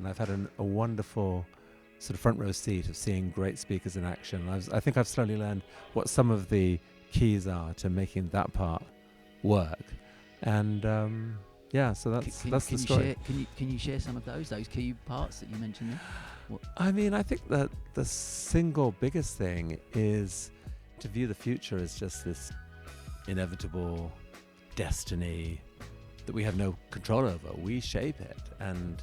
And I've had a wonderful sort of front row seat of seeing great speakers in action. I think I've slowly learned what some of the keys are to making that part work. And so that's the story. Can you share some of those key parts that you mentioned there? I mean, I think that the single biggest thing is to view the future as just this inevitable destiny that we have no control over. We shape it, and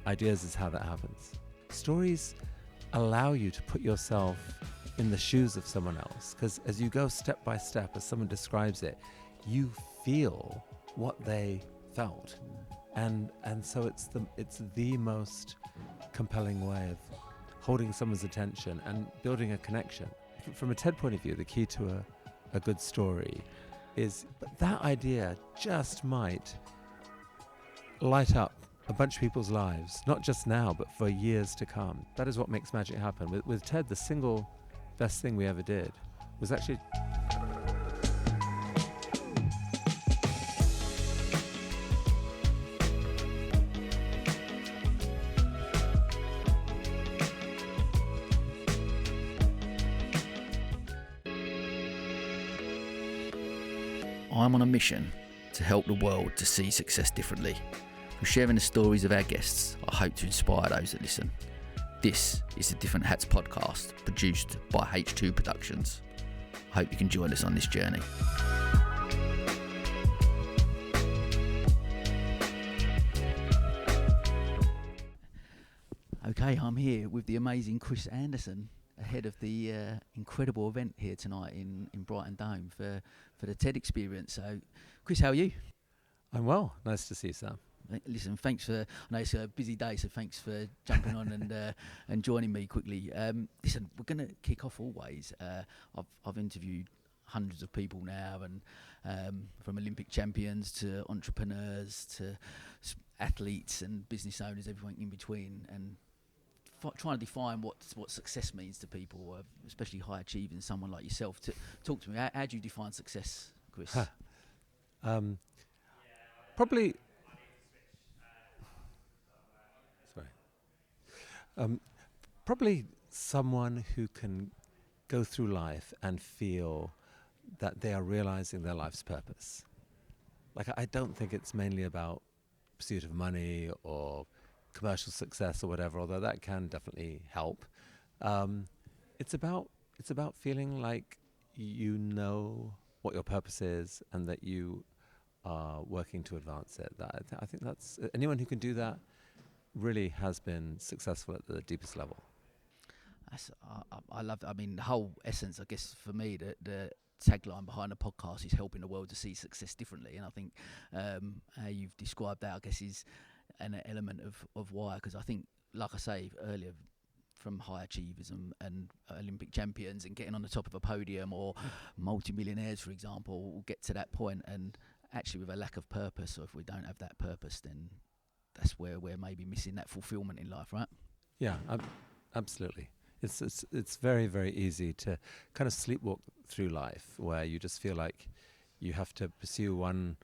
ideas is how that happens. Stories allow you to put yourself in the shoes of someone else, because as you go step by step, as someone describes it, you feel what they felt, and so it's the most compelling way of holding someone's attention and building a connection. From a TED point of view, the key to a good story is that idea just might light up a bunch of people's lives, not just now, but for years to come. That is what makes magic happen. With TED, the single best thing we ever did was actually... I'm on a mission to help the world to see success differently. Through sharing the stories of our guests, I hope to inspire those that listen. This is the Different Hats podcast, produced by H2 Productions. I hope you can join us on this journey. Okay, I'm here with the amazing Chris Anderson, ahead of the incredible event here tonight in Brighton Dome for the TED experience. So, Chris, how are you? I'm well. Nice to see you, Sam. Listen, thanks for... I know it's a busy day, so thanks for jumping on and joining me quickly. Listen, we're going to kick off always. I've interviewed hundreds of people now, and from Olympic champions to entrepreneurs to athletes and business owners, everyone in between, and trying to define what success means to people, especially high achieving someone like yourself. Talk to me. How do you define success, Chris? Probably. Probably someone who can go through life and feel that they are realizing their life's purpose. Like, I don't think it's mainly about pursuit of money or commercial success or whatever, although that can definitely help. It's about feeling like you know what your purpose is and that you are working to advance it. I think that's anyone who can do that really has been successful at the deepest level. I love that. I mean, the whole essence, I guess, for me, the tagline behind the podcast is helping the world to see success differently. And I think how you've described that, I guess, is an element of why. Because I think, like I say earlier, from high achievers and Olympic champions and getting on the top of a podium, or multi-millionaires, for example, will get to that point, and actually with a lack of purpose, or if we don't have that purpose, then that's where we're maybe missing that fulfillment in life, right? Yeah, absolutely. It's very, very easy to kind of sleepwalk through life, where you just feel like you have to pursue one,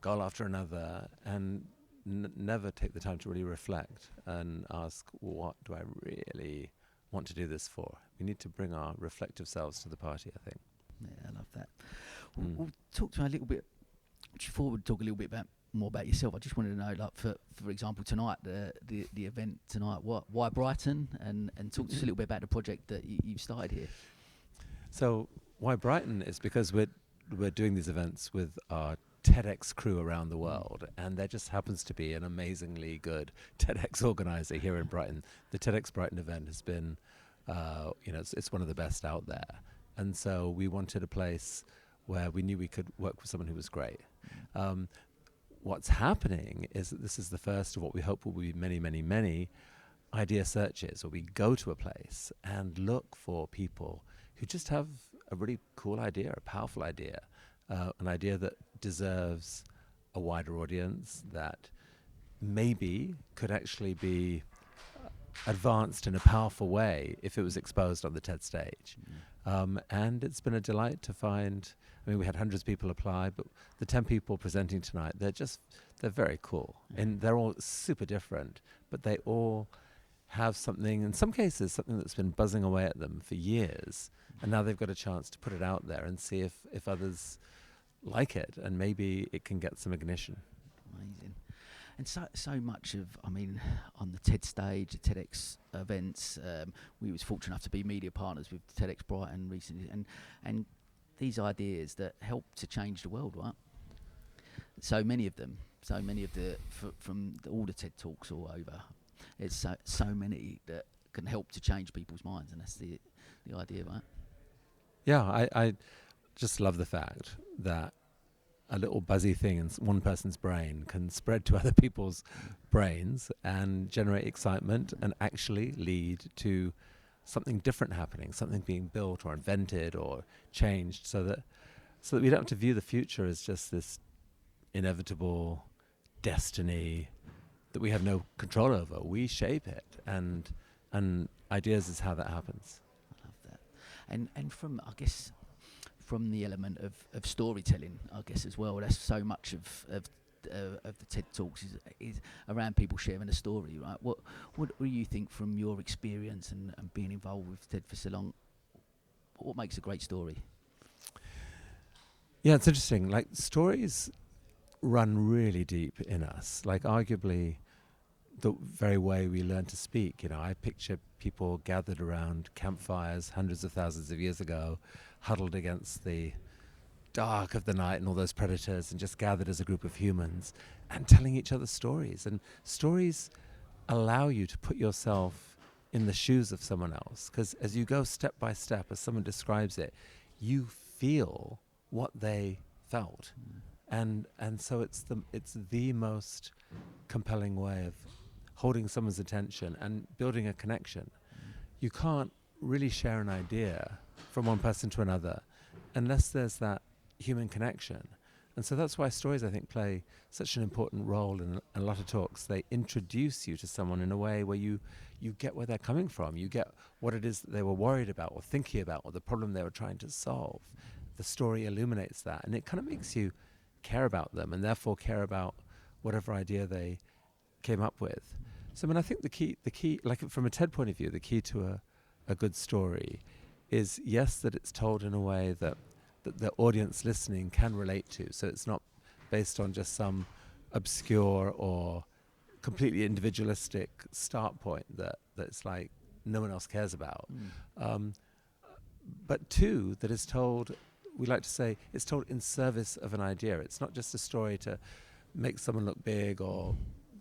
goal after another, and never take the time to really reflect and ask, what do I really want to do this for? We need to bring our reflective selves to the party, I think. Yeah, I love that. We'll talk to me a little bit. Before we talk a little bit more about yourself, I just wanted to know, like, for example, tonight, the event tonight, why Brighton, and talk to us a little bit about the project that you've started here. So why Brighton is because we're doing these events with our TEDx crew around the world, and there just happens to be an amazingly good TEDx organizer here in Brighton. The TEDx Brighton event has been, it's one of the best out there, and so we wanted a place where we knew we could work with someone who was great. What's happening is that this is the first of what we hope will be many, many, many idea searches, where we go to a place and look for people who just have a really cool idea, a powerful idea, an idea that deserves a wider audience, that maybe could actually be advanced in a powerful way if it was exposed on the TED stage. And it's been a delight to find, we had hundreds of people apply, but the 10 people presenting tonight, they're very cool. And they're all super different, but they all have something, in some cases, something that's been buzzing away at them for years, and now they've got a chance to put it out there and see if others like it, and maybe it can get some ignition. Amazing. And so much of, I mean, on the TED stage, the TEDx events, we was fortunate enough to be media partners with TEDx Brighton recently, and these ideas that help to change the world, right? So many of them, from all the TED talks all over, it's so many that can help to change people's minds, and that's the idea, right? Yeah, I just love the fact that a little buzzy thing in one person's brain can spread to other people's brains and generate excitement and actually lead to something different happening, something being built or invented or changed, so that we don't have to view the future as just this inevitable destiny that we have no control over. We shape it, and ideas is how that happens. I love that. And from, I guess, from the element of storytelling, I guess, as well, that's so much of the TED Talks is around people sharing a story, right? What do you think, from your experience and being involved with TED for so long, what makes a great story? Yeah, it's interesting. Like, stories run really deep in us. Like, arguably, the very way we learn to speak. You know, I picture people gathered around campfires hundreds of thousands of years ago, huddled against the dark of the night and all those predators, and just gathered as a group of humans and telling each other stories. And stories allow you to put yourself in the shoes of someone else, because as you go step by step, as someone describes it, you feel what they felt. And so it's the most compelling way of holding someone's attention and building a connection. You can't really share an idea from one person to another unless there's that human connection. And so that's why stories, I think, play such an important role in a lot of talks. They introduce you to someone in a way where you get where they're coming from. You get what it is that they were worried about or thinking about, or the problem they were trying to solve. The story illuminates that, and it kind of makes you care about them, and therefore care about whatever idea they came up with. So, I mean, I think the key, like from a TED point of view, the key to a good story is, yes, that it's told in a way that the audience listening can relate to. So it's not based on just some obscure or completely individualistic start point that it's like no one else cares about. But two, that is told, we like to say, it's told in service of an idea. It's not just a story to make someone look big or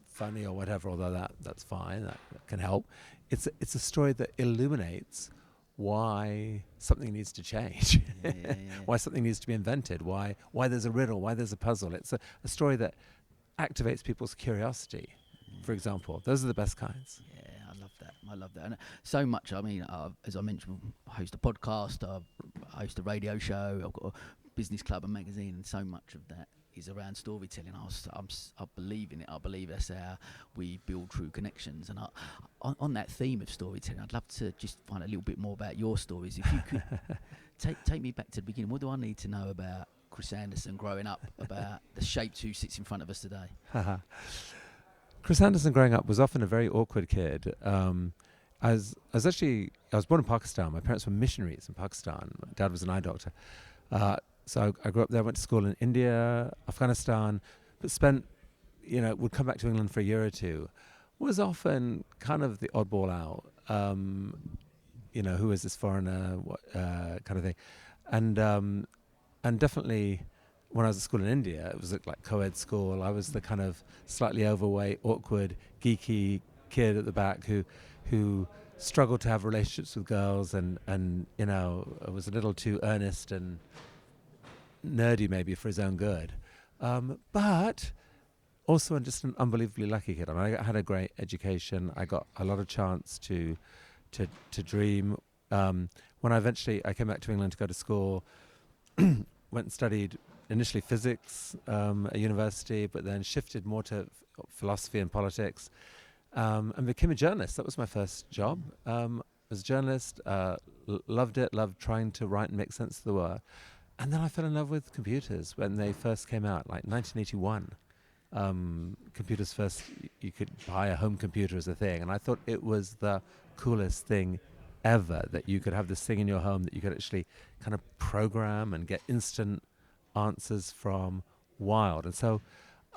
funny or whatever, although that's fine, that can help. It's a story that illuminates why something needs to change, why something needs to be invented, why there's a riddle, why there's a puzzle. It's a story that activates people's curiosity, for example. Those are the best kinds. Yeah, I love that. And so much, I mean, as I mentioned, I host a podcast, I host a radio show, I've got a business club and magazine, and so much of that is around storytelling. I believe in it. I believe that's how we build true connections. And on that theme of storytelling, I'd love to just find a little bit more about your stories. If you could take me back to the beginning. What do I need to know about Chris Anderson growing up, about the shapes who sits in front of us today? Chris Anderson growing up was often a very awkward kid. I was born in Pakistan. My parents were missionaries in Pakistan. My dad was an eye doctor. So I grew up there, went to school in India, Afghanistan, but would come back to England for a year or two. Was often kind of the oddball out. Who is this foreigner, kind of thing. And definitely when I was at school in India, it was like co-ed school. I was the kind of slightly overweight, awkward, geeky kid at the back who struggled to have relationships with girls, and I was a little too earnest and nerdy maybe for his own good, but also just an unbelievably lucky kid. I mean, I had a great education. I got a lot of chance to dream. When I came back to England to go to school, went and studied initially physics at university, but then shifted more to philosophy and politics, and became a journalist. That was my first job. As a journalist, loved it, loved trying to write and make sense of the world. And then I fell in love with computers when they first came out, like 1981. computers first, you could buy a home computer as a thing, and I thought it was the coolest thing ever, that you could have this thing in your home that you could actually kind of program and get instant answers from. Wild. And so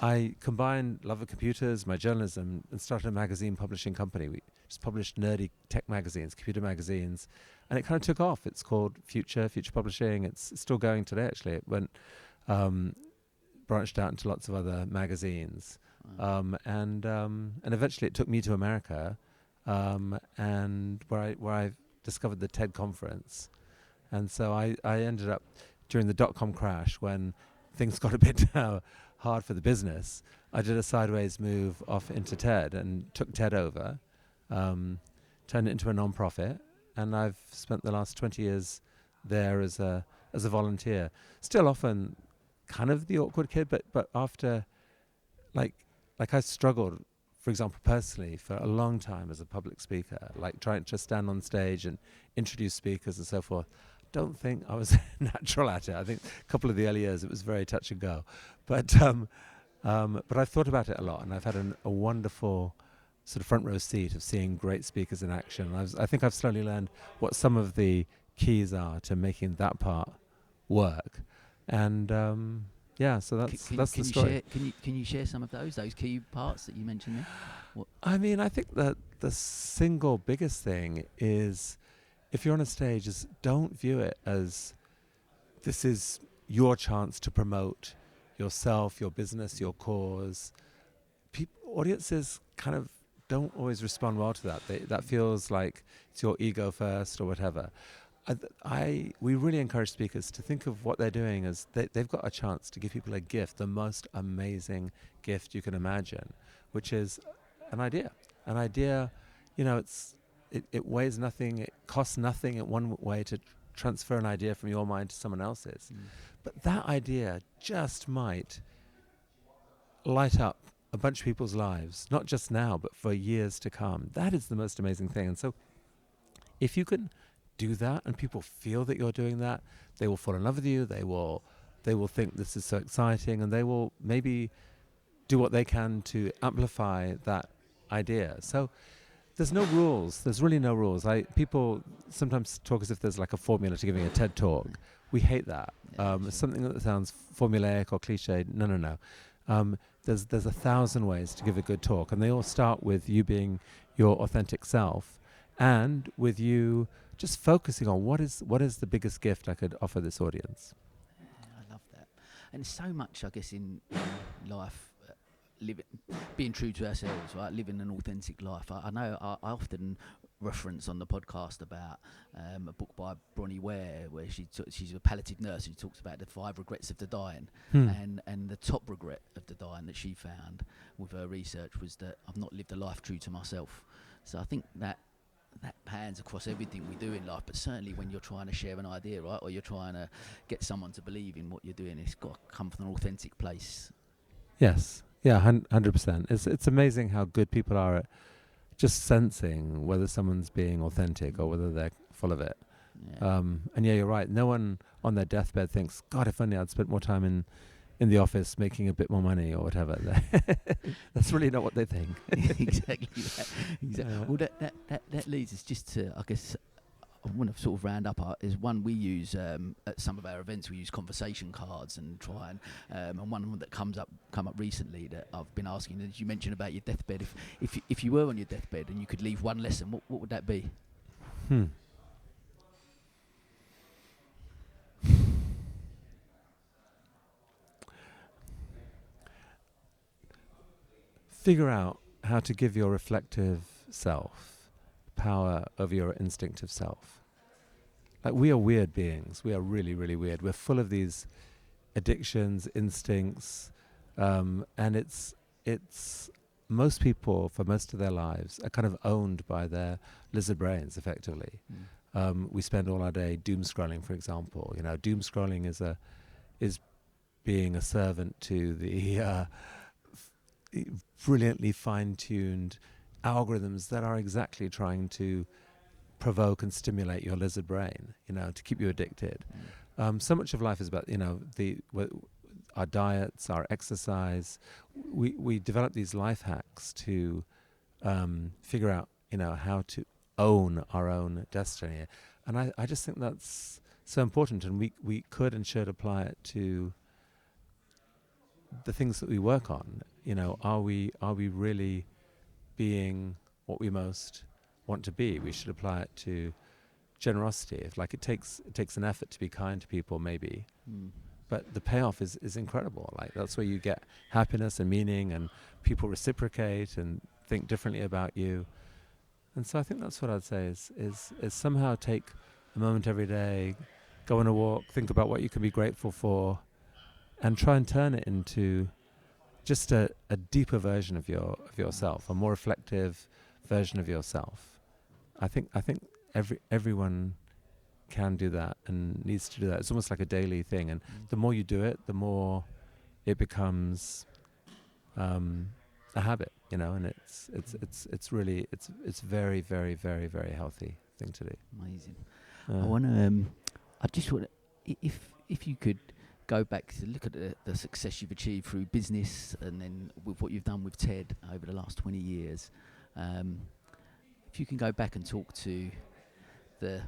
I combined love of computers, my journalism, and started a magazine publishing company. We just published nerdy tech magazines, computer magazines, and it kind of took off. It's called Future Publishing. It's still going today, actually. It went branched out into lots of other magazines. And eventually it took me to America, and where I discovered the TED conference. And so I ended up, during the dot-com crash, when things got a bit hard for the business, I did a sideways move off into TED and took TED over, turned it into a non-profit, and I've spent the last 20 years there as a volunteer. Still often kind of the awkward kid, but after, like I struggled, for example, personally, for a long time as a public speaker, like trying to stand on stage and introduce speakers and so forth. Don't think I was natural at it. I think a couple of the early years it was very touch and go, but I've thought about it a lot, and I've had a wonderful sort of front row seat of seeing great speakers in action. I think I've slowly learned what some of the keys are to making that part work, and so that's the story. Can you share some of those key parts that you mentioned there? What? I mean, I think that the single biggest thing is, if you're on a stage, is don't view it as this is your chance to promote yourself, your business, your cause. Audiences kind of don't always respond well to that. That feels like it's your ego first or whatever. We really encourage speakers to think of what they're doing as they've got a chance to give people a gift, the most amazing gift you can imagine, which is an idea. An idea, it weighs nothing, it costs nothing in one way to transfer an idea from your mind to someone else's. But that idea just might light up a bunch of people's lives, not just now, but for years to come. That is the most amazing thing. And so if you can do that and people feel that you're doing that, they will fall in love with you, they will think this is so exciting, and they will maybe do what they can to amplify that idea. So there's no rules. There's really no rules. People sometimes talk as if there's like a formula to giving a TED talk. We hate that. Something that sounds formulaic or cliched. No. There's 1,000 ways to give a good talk, and they all start with you being your authentic self, and with you just focusing on what is the biggest gift I could offer this audience. I love that. And so much, I guess, in life. Being true to ourselves, right? Living an authentic life. I know I often reference on the podcast about a book by Bronnie Ware, where she's a palliative nurse who talks about the 5 regrets of the dying, and the top regret of the dying that she found with her research was that I've not lived a life true to myself. So I think that pans across everything we do in life, but certainly when you're trying to share an idea, right, or you're trying to get someone to believe in what you're doing, it's got to come from an authentic place. Yes. Yeah, 100%. It's amazing how good people are at just sensing whether someone's being authentic or whether they're full of it. Yeah. And you're right. No one on their deathbed thinks, God, if only I'd spent more time in the office making a bit more money or whatever. That's really not what they think. Exactly. Well, that leads us just to, I guess, I want to sort of round up. Is one we use at some of our events. We use conversation cards and try and one that come up recently that I've been asking. As you mentioned about your deathbed, if you were on your deathbed and you could leave one lesson, what would that be? Figure out how to give your reflective self power over your instinctive self. Like, we are weird beings. We are really, really weird. We're full of these addictions, instincts, and it's most people, for most of their lives, are kind of owned by their lizard brains, effectively. We spend all our day doom scrolling, for example. Doom scrolling is being a servant to the brilliantly fine-tuned algorithms that are exactly trying to provoke and stimulate your lizard brain, to keep you addicted. So much of life is about, our diets, our exercise. We develop these life hacks to figure out, how to own our own destiny. And I just think that's so important, and we could and should apply it to the things that we work on. Are we really being what we most want to be? We should apply it to generosity. It takes an effort to be kind to people, maybe, but the payoff is incredible. That's where you get happiness and meaning, and people reciprocate and think differently about you. And so I think that's what I'd say is somehow take a moment every day, go on a walk, think about what you can be grateful for, and try and turn it into just a deeper version of yourself, a more reflective version of yourself. I think everyone can do that and needs to do that. It's almost like a daily thing, and the more you do it, the more it becomes a habit, and it's really very, very, very, very healthy thing to do. Amazing. I just want if you could go back to look at the success you've achieved through business, and then with what you've done with TED over the last 20 years. If you can go back and talk to the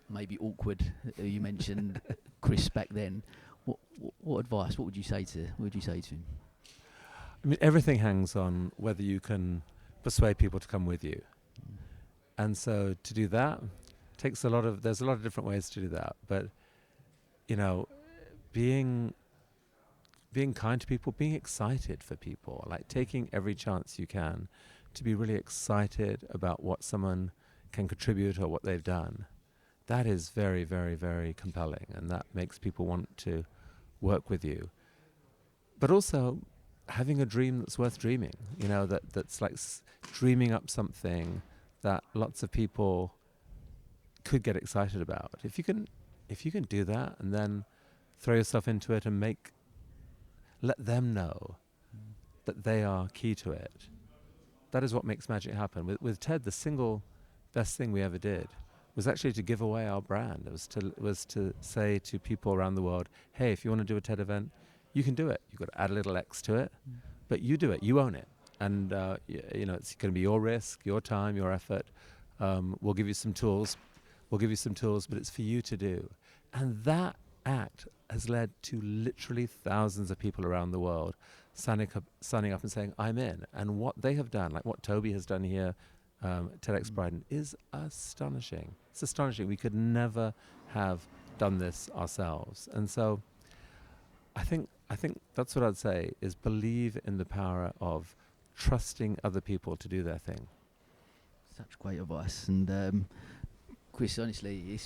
maybe awkward, you mentioned Chris back then, what advice? What would you say to him? I mean, everything hangs on whether you can persuade people to come with you, and so to do that takes there's a lot of different ways to do that. But being kind to people, being excited for people, taking every chance you can to be really excited about what someone can contribute or what they've done. That is very, very, very compelling, and that makes people want to work with you. But also having a dream that's worth dreaming, that's dreaming up something that lots of people could get excited about. If you can do that and then throw yourself into it and let them know that they are key to it, that is what makes magic happen. With TED, the single best thing we ever did was actually to give away our brand. It was to say to people around the world, hey, if you want to do a TED event, you can do it. You've got to add a little X to it, but you do it. You own it. And, it's going to be your risk, your time, your effort. We'll give you some tools. But it's for you to do. And that act has led to literally thousands of people around the world signing up and saying, I'm in. And what they have done, like what Toby has done here, TEDx Brighton, is astonishing. It's astonishing. We could never have done this ourselves. And so I think that's what I'd say, is believe in the power of trusting other people to do their thing. Such great advice. And Chris, honestly,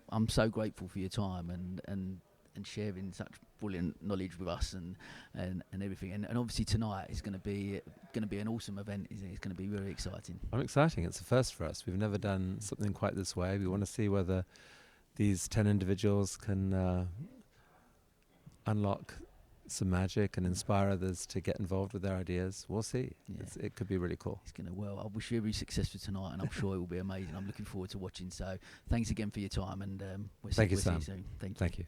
I'm so grateful for your time and sharing such brilliant knowledge with us and everything. And obviously tonight is going to be an awesome event, isn't it? It's going to be really exciting. Exciting. It's a first for us. We've never done something quite this way. We want to see whether these 10 individuals can unlock some magic and inspire others to get involved with their ideas. We'll see. Yeah. It could be really cool. I wish you every success for tonight, and I'm sure it will be amazing. I'm looking forward to watching. So thanks again for your time, and we'll see you soon. Thank you.